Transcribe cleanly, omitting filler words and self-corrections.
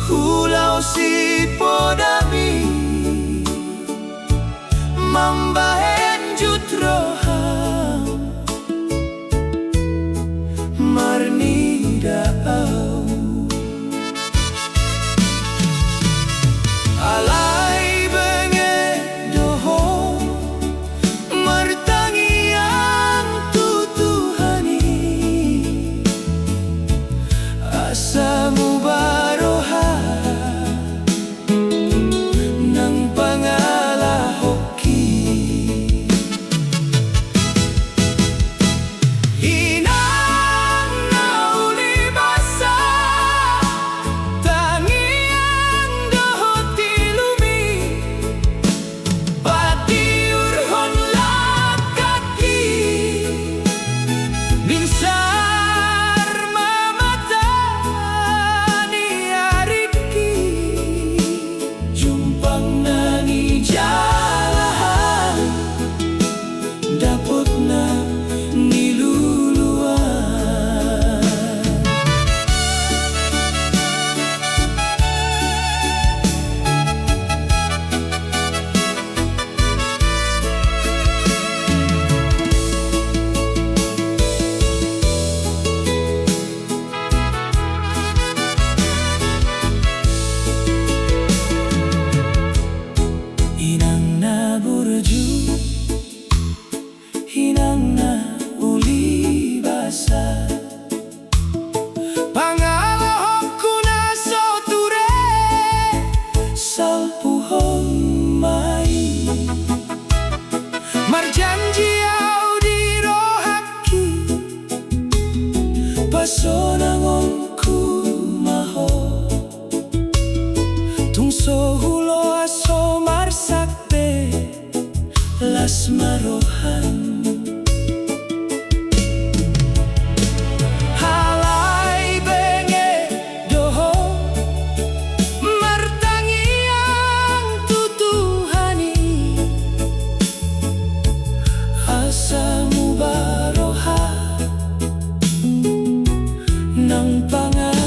Hulau si podami mambahen jutroham marni daau alai benge doho martangiang tutuhani asamu baroha nang pangalahoki inang nauli basa tangiang doho tilumi patiurhon lakaki binsar mamata ni ariki jumpang nani jalahan dapot na niluluan inang na burju hinang na uli basa pangalohku na soture salpuhong mai marjanji au dirohaki pasonangongku maho tungso hulo aso marsakbe las marohan halai benge doho martangiang tutuhani asamu baroha nang pangalan